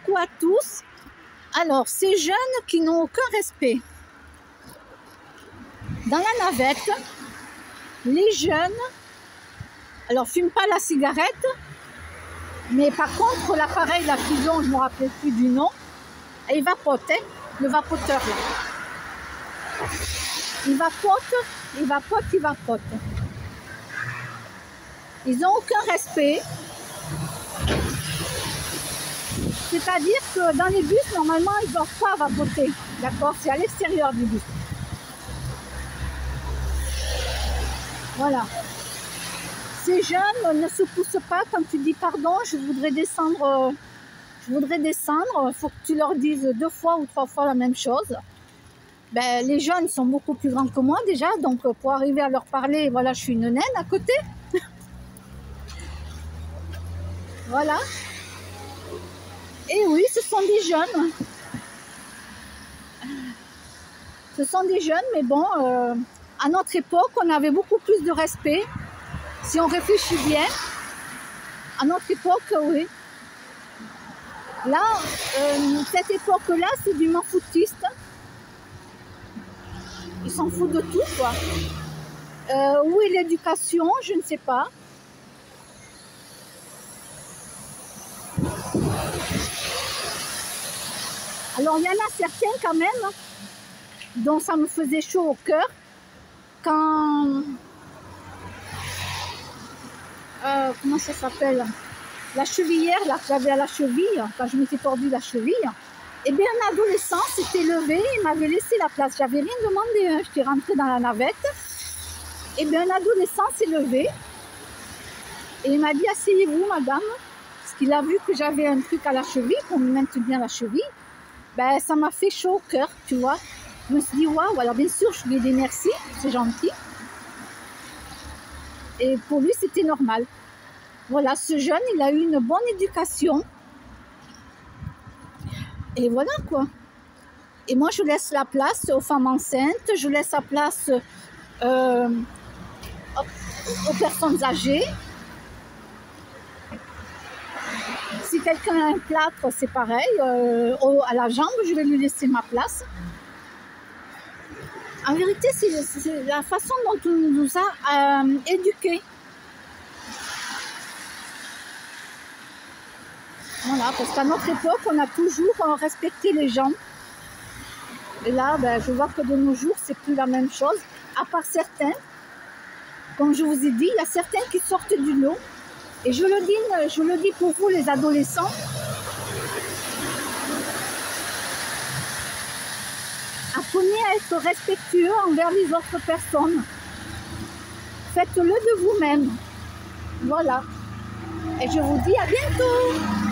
coucou à tous. Alors, ces jeunes qui n'ont aucun respect. Dans la navette, les jeunes, alors fument pas la cigarette, mais par contre l'appareil là qu'ils ont, je ne me rappelle plus du nom, il vapote, hein, le vapoteur là. Il vapote. Ils n'ont aucun respect. C'est-à-dire que dans les bus, normalement, ils ne doivent pas vapoter. D'accord? C'est à l'extérieur du bus. Voilà. Ces jeunes ne se poussent pas quand tu dis pardon, je voudrais descendre. Il faut que tu leur dises 2 fois ou 3 fois la même chose. Ben, les jeunes sont beaucoup plus grands que moi déjà, donc pour arriver à leur parler, voilà, je suis une naine à côté. Voilà. Et oui, ce sont des jeunes. Ce sont des jeunes, mais bon, à notre époque, on avait beaucoup plus de respect. Si on réfléchit bien, à notre époque, oui. Là, cette époque-là, c'est du m'en foutiste. Ils s'en foutent de tout, quoi. Où est l'éducation? Je ne sais pas. Alors, il y en a certains quand même, dont ça me faisait chaud au cœur, quand... comment ça s'appelle? La chevillère, là, que j'avais à la cheville, quand je m'étais tordu la cheville. Eh bien, un adolescent s'était levé, il m'avait laissé la place. J'avais rien demandé, hein. J'étais rentrée dans la navette. Eh bien, un adolescent s'est levé et il m'a dit, asseyez-vous, madame. Parce qu'il a vu que j'avais un truc à la cheville, pour me maintenir la cheville. Ben, ça m'a fait chaud au cœur, tu vois. Je me suis dit, waouh, alors bien sûr, je lui ai dit merci, c'est gentil. Et pour lui, c'était normal. Voilà, ce jeune, il a eu une bonne éducation. Et voilà, quoi. Et moi, je laisse la place aux femmes enceintes, je laisse la place aux personnes âgées. Si quelqu'un a un plâtre, c'est pareil. À la jambe, je vais lui laisser ma place. En vérité, c'est la façon dont on nous a éduqués. Voilà, parce qu'à notre époque, on a toujours respecté les gens. Et là, ben, je vois que de nos jours, c'est plus la même chose. À part certains, comme je vous ai dit, il y a certains qui sortent du lot. Et je le dis pour vous, les adolescents. Apprenez à être respectueux envers les autres personnes. Faites-le de vous-même. Voilà. Et je vous dis à bientôt.